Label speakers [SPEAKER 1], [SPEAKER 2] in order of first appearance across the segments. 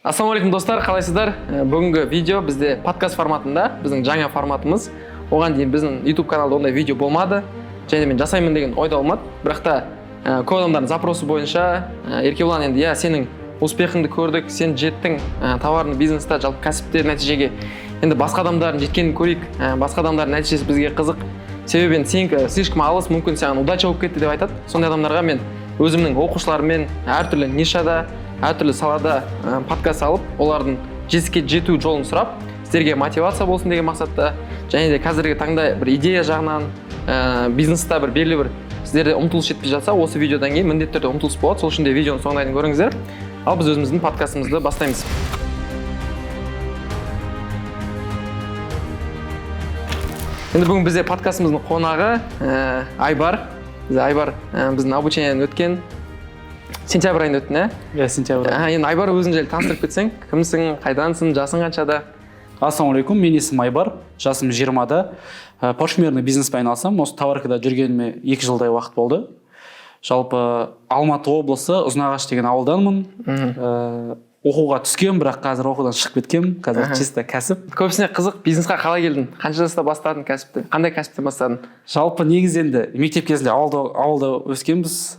[SPEAKER 1] Ассалаумағалейкум достар, қалайсыздар? Бүгінгі видео бізде подкаст форматында, біздің жаңа форматымыз. Оған дейін біздің YouTube каналда ондай видео болмады. Және мен жасаймын деген ойда болмады. Бірақ та көп адамдардың запросы бойынша Еркебұлан енді сенің успехыңды көрдік, сен жеттің товарный бизнеста, жалпы кәсіпте нәтижеге. Енді басқа адамдардың жеткенін көрейік, басқа адамдардың нәтижесі бізге қызық. Себебі сенікі слишком алыс, мүмкін саған удача болып кетті деп айтады. Сондай адамдарға мен өзімнің оқушыларыммен әртүрлі нишада, әртүрлі салада подкаст алып, олардың жетістікке жету жолын сұрап, сіздерге мотивация болсын деген мақсатта, және де қазіргі таңда бір идея жағынан бизнеста бір белгілі бір сіздерде ұмтылыс жетпей жатса, осы видеодан кейін міндетті түрде ұмтылыс болады. Сол үшін де видеоның соңына дейін көріңіздер. Ал біз өзіміздің подкастымызды бастаймыз. Енді бүгін бізде подкастымыздың қонағы Айбар. Айбар біздің обучениеден өткен. Сентябрь айында өттің,
[SPEAKER 2] Иә, сентябрь.
[SPEAKER 1] Енді Айбар өзің жайлы таныстырып кетсең, кімсің, қайдансың, жасың қаншада?
[SPEAKER 2] Ассалаумағалейкум, мен есімім Айбар, жасым 20-да. Парфюмерный бизнеспен айналысамын. Осы товаркада жүргеніме 2 жылдай уақыт болды. Жалпы Алматы облысы Ұзынағаш деген ауылданмын. Оқуға түскен, бірақ қазір оқудан шығып кеткем. Қазір чисто кәсіп.
[SPEAKER 1] Көбісіне қызық, бизнесқа қалай келдің? Қанша жаста бастадың кәсіпті? Қандай кәсіптен бастадың?
[SPEAKER 2] Жалпы негізі енді мектеп кезінде ауылда өскенбіз,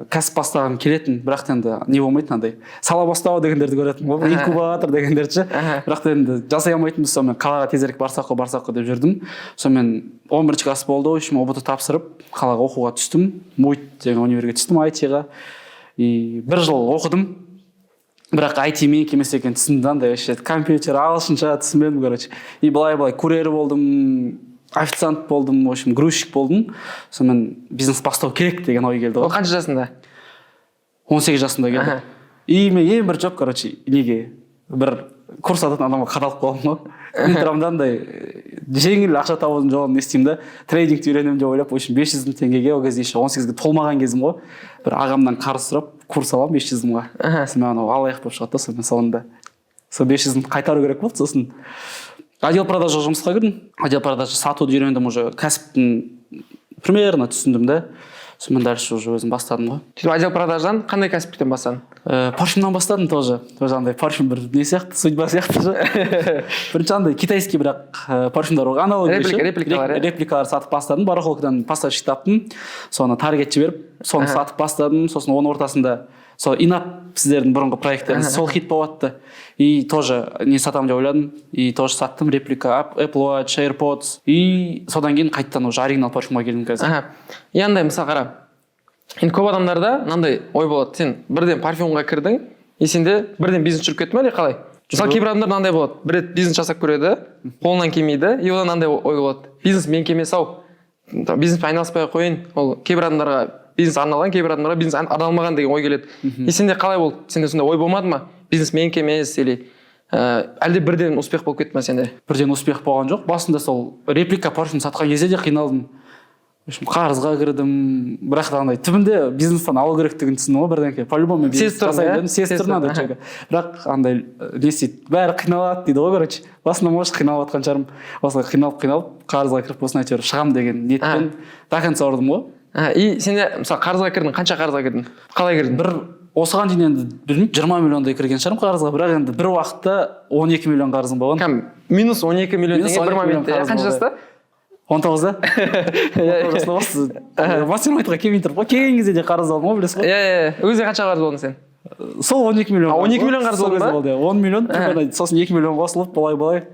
[SPEAKER 2] кәсіп бастағым келетін, бірақ енді не болмайтын андай. Сала бастау дегендерді көретінмін, инкубатор дегендерді. Бірақ енді жасай алмайтынбыз, сонымен қалаға тезірек барсақ қой деп жүрдім. Сонымен 11-ші класс болды, ұбт тапсырып, қалаға оқуға түстім. МУИТ деген универге түстім, IT-ға. 1 жыл оқыдым. Бірақ IT мен кемес екен түсіндім, андай компьютер ағылшынша түсінбедім, короче. И былай курьер болдым, официант болдым, в общем, грузчик болдым. Сонымен бизнес бастау керек деген ой келді.
[SPEAKER 1] Ол қанша жасында?
[SPEAKER 2] 18 жасында келді. И мен ең бір жоп, короче, неге бір курс ататын адамға қадалып қалдым ғой. Мен тұрамын андай жеңіл ақша табудың жолын естеймін да, трейдингті үйренемін деп ойлап, в общем, 500 мың теңгеге, ол кезде 18-ге толмаған кезім ғой. Бір ағамнан қарыз сұрап, курс аламын 500 мыңға. Сонымен анау алаяқ болып шығады да, сонымен соңында. Сол 500 мың қайтару керек болды, сосын отдел продажа жұмысқа кірдім. Отдел продажа сатуды үйрендім, уже кәсіптің примерно түсіндім да. Сонымен дальше уже өзім бастадым ғой.
[SPEAKER 1] Сөйтіп отдел продаждан қандай кәсіптен бастадың?
[SPEAKER 2] Парфюмнан бастадым тоже. Тоже андай парфюм бір не сияқты, судьба сияқты же. Бірінші андай китайский бірақ парфюмдар ғой, аналог репликалар сатып бастадым. Барахолкадан поставщик таптым. Соны таргет жіберіп, соны сатып бастадым. Сосын оның ортасында сол инап сіздердің бұрынғы проекттеріңіз сол хит болатты. И тоже не сатам деп ойладым. И тоже саттым, реплика, Apple Watch, AirPods. И содан кейін қайттан уже оригинал парфюмға келдім қазір.
[SPEAKER 1] И андай мысалы қара. Енді көп адамдарда мынандай ой болады. Сен бірден парфюмға кірдің, и сенде бірден бизнес жүріп кетті ме или қалай? Мысалы кейбір адамдар мынандай болады. Бір рет бизнес жасап көреді, қолынан келмейді, и одан мынандай ой болады. Бизнес мен келмес ау. Бизнеспен айналыспай қойын. Ол кейбір адамдарға бизнес арналған, кейбір адамдарға бизнес арналмаған деген ой келеді. И сенде қалай болды? Сенде сондай ой болмады ма? Бизнес мен келмес или әлде бірден успех болып кетті ме сенде?
[SPEAKER 2] Бірден успех болған жоқ. Басында сол реплика парфюм сатқан кезде де қиналдым. Қарызға кірдім, бірақ андай түбінде бизнестен алу керектігін түсіндім ғой бірден кейін. По-любому мен бизнес жасаймын, сездірдім андай чегі. Бірақ андай не істейді, бәрі қиналады дейді ғой, короче. Басында может қиналып жатқан шығармын. Осылай қиналып, қарызға кіріп болсын әйтеуір шығам деген ниетпен до конца ұрдым ғой.
[SPEAKER 1] И сенде мысалы қарызға кірдің, қанша қарызға кірдің? Қалай кірдің?
[SPEAKER 2] Осыған дейін енді білмеймін, 20 миллиондай кірген шығармын қарызға, бірақ енді бір уақытта 12 миллион қарызым болған.
[SPEAKER 1] Минус 12 миллион теңге 20 миллион теңге. Қанша жаста?
[SPEAKER 2] 19-да. 19-да осы мастер-майтқа келмей тұрып қой. Келген кезде де қарыз алдым ғой, білесіз ғой.
[SPEAKER 1] Өзіңе қанша қарыз болдың сен?
[SPEAKER 2] Сол 12 миллион.
[SPEAKER 1] 12 миллион қарыз болды ма?
[SPEAKER 2] 10 миллион, сосын 2 миллион қосылып, былай.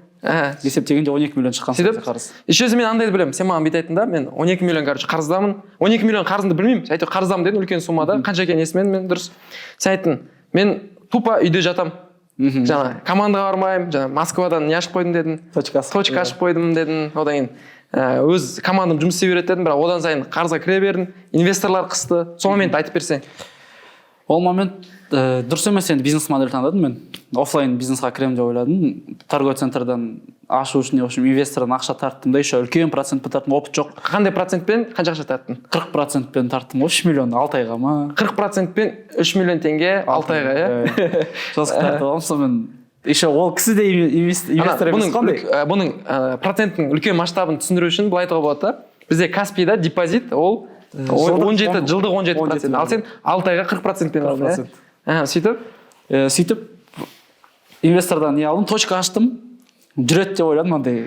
[SPEAKER 2] Есептегенде 12 миллион шыққан қарыз.
[SPEAKER 1] Еще мен андайды білемін, сен маған бүйтіп айттың да, мен 12 миллион қарыздамын. 12 миллион қарызымды білмеймін. Әйтеуір қарыздамын дедім, үлкен суммада. Қанша екенін естімедім мен, дұрыс. Сен айттың, мен тупо үйде жатам. Жаңа командаға бармаймын, жаңа Москвадан не ашып қойдым дедің. Точка ашып қойдым дедің. Одан кейін өз командам жұмыс істей береді дедім, бірақ одан сайын қарызға кіре бердім. Инвесторлар қысты. Сол моментті айтып берсең.
[SPEAKER 2] Ол момент дұрыс емес, енді бизнес модель таңдадым мен. Оффлайн бизнесқа кіремін деп ойладым. Торговый центрдан ашу үшін, в общем, инвестордан ақша тарттым да, еще үлкен процентпен тарттым, опыт жоқ. Қандай процентпен қанша ақша тарттың? 40%пен тарттым, 3 миллион 6 айға ма?
[SPEAKER 1] 40%пен 3 миллион теңге 6 айға, иә?
[SPEAKER 2] Жоспар тартып алғам, сонымен еще ол кісі де инвестор емес қандай?
[SPEAKER 1] Бұның проценттің үлкен масштабын түсіндіру үшін былай айтуға болады да. Бізде Каспийда депозит ол 17 жылдық 17%. Ал сен 6 айға 40%пен алдың, иә? Сөйтіп
[SPEAKER 2] инвестордан не алдым, точка аштым, жүреді деп ойладым, андай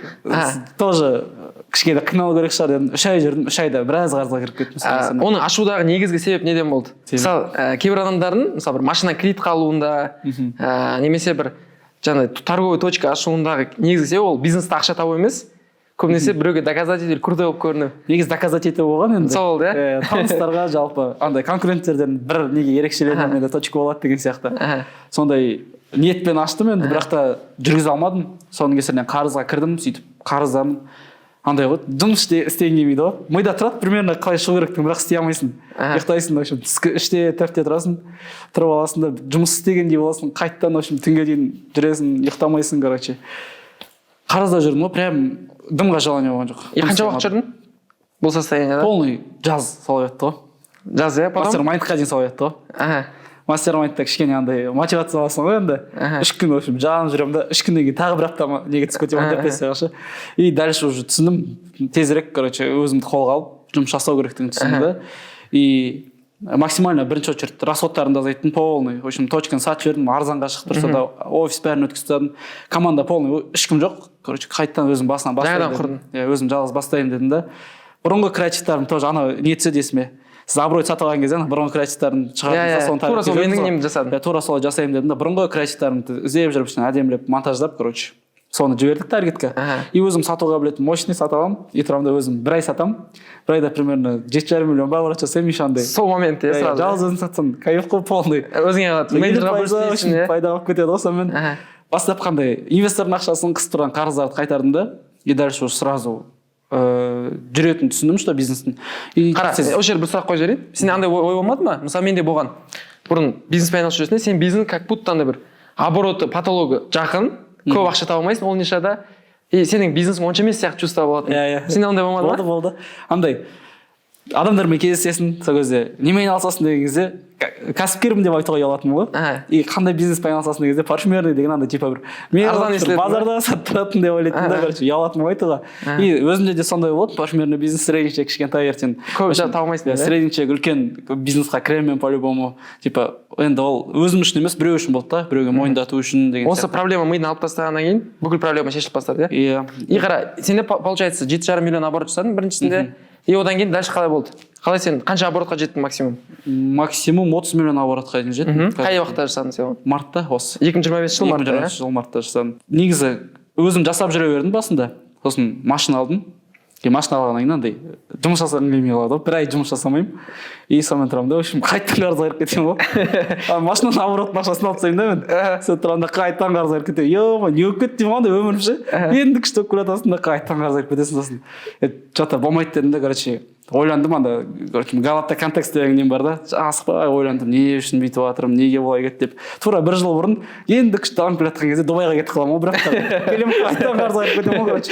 [SPEAKER 2] тоже кішкене қиналу керек шығар дедім. 3 ай жүрдім, 3 айда біраз қарызға кіріп кеттім.
[SPEAKER 1] Оны ашудағы негізгі себеп неден болды? Мысалы, кейбір адамдардың мысалы бір машина кредит қалуында, немесе бір жаңағы торговый точка ашуындағы негізгі себеп ол бизнесте ақша табу емес, көбінесе біреуге доказать ету, крутой болып көріну.
[SPEAKER 2] Негізі доказать ету болған енді.
[SPEAKER 1] Сол, иә.
[SPEAKER 2] Таныстарға жалпы андай конкуренттерден бір неге ерекшеленіп менде точка болады деген сияқты. Сондай ниетпен аштым енді, бірақ та жүргізе алмадым. Соның кесірінен қарызға кірдім, сөйтіп қарыздамын. Андай ғой, жұмыс істеген келмейді ғой. Мида тұрады, примерно қалай шығу керектігін, бірақ істей алмайсың. Ұйықтайсың, в общем, түскі 3-те 4-те тұрасың, тұрып аласың да жұмыс істегендей боласың, қайттан, в общем, түнге дейін жүресің, ұйықтамайсың, короче. Қарызда жүрдім ғой, прям дымға желание болған жоқ.
[SPEAKER 1] Қанша уақыт жүрдің бұл состояниеда?
[SPEAKER 2] Полный жаз солай өтті ғой.
[SPEAKER 1] Жаз, иә, потом?
[SPEAKER 2] Мастер-майндқа дейін солай өтті ғой. Мастер-майндта кішкене андай мотивация аласың ғой енді. 3 күн, в общем, жанып жүремін да, 3 күннен кейін тағы бір апта неге түсіп кетемін депрессияға ше. И дальше уже түсіндім, тезірек, короче, өзімді қолға алып, жұмыс жасау керектігін түсіндім да. И максимально бірінші очередь расходтарымды азайттым полный. В общем, точканы сатып жібердім, арзанға шығып тұрса да офис бәрін өткізіп тастадым. Команда полный, ешкім жоқ. Короче, қайттан өзім басынан бастаймын.
[SPEAKER 1] Жаңадан құрдың.
[SPEAKER 2] Иә, өзім жалғыз бастаймын дедім да. Бұрынғы креативтарым тоже ана не түседі есіме. Сіз абырой сатып алған кезде бұрынғы креативтарын шығардыңыз, соны
[SPEAKER 1] тура сол менің немді жасадым.
[SPEAKER 2] Тура солай жасаймын дедім да. Бұрынғы креативтарымды іздеп жүріп әдемілеп монтаждап, короче, соны жібердік таргетке. И өзім сатуға білетін мощный сатып аламын. И тұрамда өзім бір ай сатамын. Bir ayda примерно 7,5 миллион бағалар жасаймын ешандай.
[SPEAKER 1] Сол моментте сразу.
[SPEAKER 2] Жалғыз өзің сатсаң, кайф қой полный.
[SPEAKER 1] Өзіңе қалады. Менеджерға бөліспейсің,
[SPEAKER 2] пайда алып кетеді ғой сонымен. Бастап қандай инвестордың ақшасын қысып тұрған қарыздарды қайтардым да. И дальше сразу жүретін түсіндім, что бизнестің.
[SPEAKER 1] Қара, осы жерде бір сұрақ қойып жіберейін. Сенде андай ой болмады ма? Мысалы менде болған. Бұрын бизнеспен айналысып жүрсің, сен бизнес как будто андай бір обороты, потологы жақын, көп ақша таба алмайсың, ол нишада. И сенің бизнесің онша емес сияқты чувство болады. Сенде андай болмады ма?
[SPEAKER 2] Болды. Андай адамдармен кездесесің, сол кезде немен айналысасың деген кезде кәсіпкермін деп айтуға ұялатынмын ғой. И қандай бизнеспен айналысасың деген кезде парфюмерный деген андай типа бір мен базарда сатып тұратын деп ойлайтын да, короче, ұялатынмын айтуға. И өзімде де сондай болды, парфюмерный бизнес средничек кішкентай ертең.
[SPEAKER 1] Көп таба алмайсың.
[SPEAKER 2] Средничек үлкен бизнесқа кіремін по-любому. Типа енді ол өзім үшін емес, біреу үшін болды да, біреуге мойындату үшін деген.
[SPEAKER 1] Осы проблема мидан алып тастағаннан кейін бүкіл проблема шешіліп бастады, иә? И қара, сенде получается 7,5 миллион оборот жасадың біріншісінде. И одан кейін дальше қалай болды? Қалай сен қанша оборотқа жеттің максимум?
[SPEAKER 2] Максимум 30 миллион оборотқа дейін жеттім.
[SPEAKER 1] Қай уақытта жасадың сен?
[SPEAKER 2] Мартта осы.
[SPEAKER 1] 2025 жыл мартта.
[SPEAKER 2] 2025 жыл мартта жасадым. Негізі өзім жасап жүре бердім басында. Сосын машина алдым. Машина алғаннан кейін андай жұмыс жасағым келмей қалады ғой. 1 ай жұмыс жасамаймын. И сонымен тұрамын да, в общем, қайттан қарызға кіріп кетемін ғой. Машинаның оборотының ақшасын алып тастаймын да мен. Сол тұрғанда қайттан қарызға кіріп кетемін. Йо, не болып кетті деймін андай өмірім ше. Енді күшті болып келатасың да қайттан қарызға кіріп кетесің сосын. Что-то болмайды дедім да, короче. Ойландым анда, короче, галатта контекст деген нем бар да. Асықпай ойландым, не үшін бүйтіп жатырмын, неге болай кетті деп. Тура 1 жыл бұрын енді күшті дамып келе жатқан кезде Дубайға кетіп қаламын ғой, бірақ та келемін қайттан қарызға кіріп кетемін ғой, короче.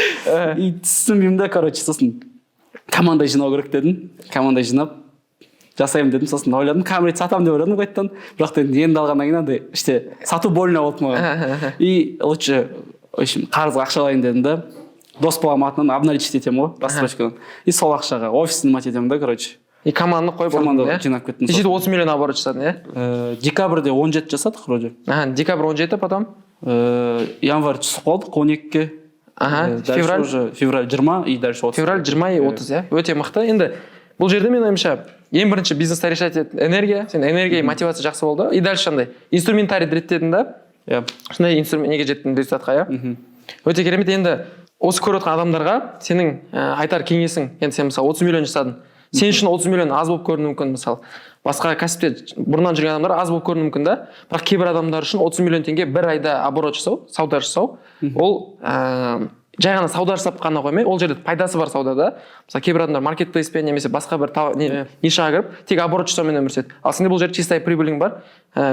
[SPEAKER 2] И түсінбеймін да, короче, сосын команда жинау керек дедім. Команда жинап жасаймын дедім, сосын ойладым, камерет сатамын деп ойладым қайттан. Бірақ та енді алғаннан кейін андай іште сату больно болды маған. И лучше, в общем, қарызға ақша алайын дедім да. Дос балам атынан обналичить етемін ғой, рассрочкадан. И сол ақшаға офисін мат етемін да, короче.
[SPEAKER 1] И команданы қойып
[SPEAKER 2] команда жинап кеттім.
[SPEAKER 1] Сөйтіп 30 миллион оборот жасадың, иә?
[SPEAKER 2] Декабрьде 17 жасадық вроде.
[SPEAKER 1] Декабрь 17, потом?
[SPEAKER 2] Январь түсіп қалдық 12-ке. Февраль 20 и дальше 30.
[SPEAKER 1] Февраль 20 и 30, иә? Өте мықты. Енді бұл жерде мен ойымша ең бірінші бизнесті решать ететін энергия. Сен энергия и мотивация жақсы болды. И дальше андай инструментарий реттедің да? Иә. Шындай инструмент неге жеттің результатқа, иә? Өте керемет. Енді осы көріп отқан адамдарға сенің айтар кеңесің, енді сен мысалы 30 миллион жасадың. Сен үшін 30 миллион аз болып көрінуі мүмкін, мысалы. Басқа кәсіпте бұрыннан жүрген адамдар аз болып көрінуі мүмкін да. Бірақ кейбір адамдар үшін 30 миллион теңге 1 айда оборот жасау, сауда жасау, ол жай ғана сауда жасап қана қоймай, ол жерде пайдасы бар саудада. Мысалы кейбір адамдар маркетплейспен немесе басқа бір нишаға кіріп, тек оборот жасаумен өмір сүреді. Ал сенде бұл жерде чистой прибылің бар,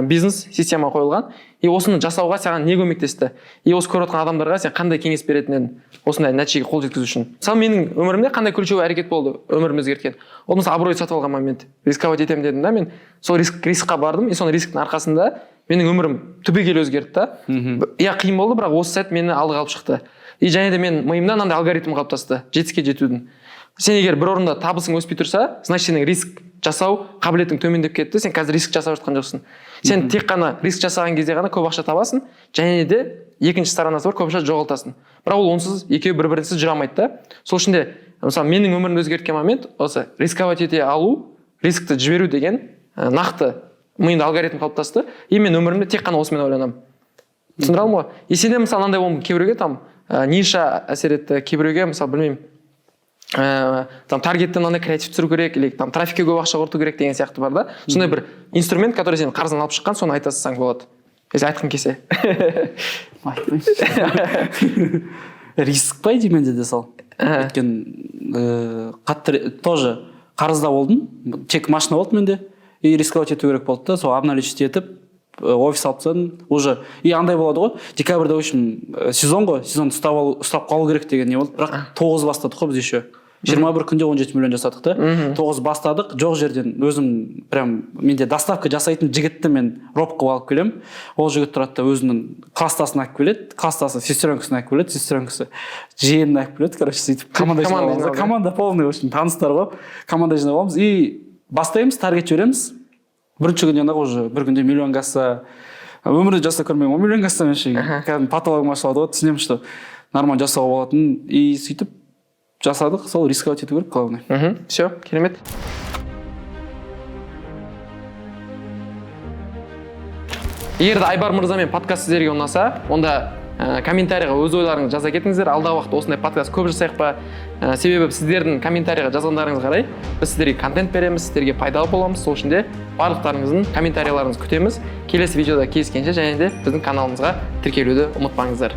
[SPEAKER 1] бизнес система қойылған. И осыны жасауға саған не көмектесті? И осы көріп отқан адамдарға сен қандай кеңес беретін едің осындай нәтижеге қол жеткізу үшін? Мысалы менің өмірімде қандай ключевой әрекет болды өмірім өзгерткен? Ол мысалы абырой сатып алған момент. Рисковать етемін дедім да, мен сол рискқа бардым, и соның рисктің арқасында менің өмірім түбегейлі өзгерді да. Иә, қиын болды, бірақ осы сәт мені алдыға алып шықты. И және де мен миымнан андай алгоритм қалыптасты жетістікке жетудің. Сен егер бір орында табысың өспей тұрса, значит сенің риск жасау қабілетің төмендеп кетті, сен қазір риск жасап жатқан жоқсың. Сен тек қана риск жасаған кезде ғана көп ақша табасың, және де екінші сторонасы бар, көп ақша жоғалтасың. Бірақ ол онсыз екеуі бір-бірінсіз жүре алмайды да. Сол үшін де мысалы менің өмірімді өзгерткен момент осы рисковать ете алу, рискті жіберу деген нақты миымда алгоритм қалыптасты. И мен өмірімде тек қана осымен ойланамын. Түсіндіре алдым ғой? Еседе мысалы мынандай болмын, кейбіреуге там ниша әсер етті, кейбіреуге мысалы білмеймін, там таргетті мынандай креатив түсіру керек, или там трафикке көп ақша құрту керек деген сияқты бар да. Сондай бір инструмент, который сен қарыздан алып шыққан, соны айта салсаң болады. Если айтқың келсе.
[SPEAKER 2] Риск па деймін де сол. Өйткені қатты тоже қарызда болдым, тек машина болды менде, и рисковать ету керек болды да, сол обналичить етіп офис алып тастадым уже. И андай болады ғой, декабрьда в общем сезон ғой, сезонды ұстап қалу керек деген не болды. Бірақ 9 бастадық қой біз еще. 21 күнде 17 миллион жасадық та. 9 бастадық, жоқ жерден өзім прям менде доставка жасайтын жігітті мен роп қылып алып келем. Ол жігіт тұрады да өзінің класстасын алып келеді, класстасы сестренкасын алып келеді, сестренкасы жиенін алып келеді. Короче, сөйтіп команда полный, в общем, таныстар ғой. Команда жинап аламыз и бастаймыз, таргет жібереміз. Бірінші күннен ақ уже бір күнде миллион касса, өмірде жасап көрмеймін, 10 миллион касса мен ше, кәдімгі патологым ашылады ғой, түсінемін, что нормально жасауға болатын. И сөйтіп жасадық, сол рисковать ету керек, главное.
[SPEAKER 1] Все, керемет. Егер де Айбар мырзамен подкаст сіздерге ұнаса, онда комментарийға өз ойларыңызды жаза кетіңіздер. Алдағы уақытта осындай подкаст көп жасайық па? Себебі сіздердің комментарийға жазғандарыңыз қарай біз сіздерге контент береміз, сіздерге пайдалы боламыз. Сол үшін де барлықтарыңыздың комментарийларыңызды күтеміз. Келесі видеода кездескенше және де біздің каналымызға тіркелуді ұмытпаңыздар.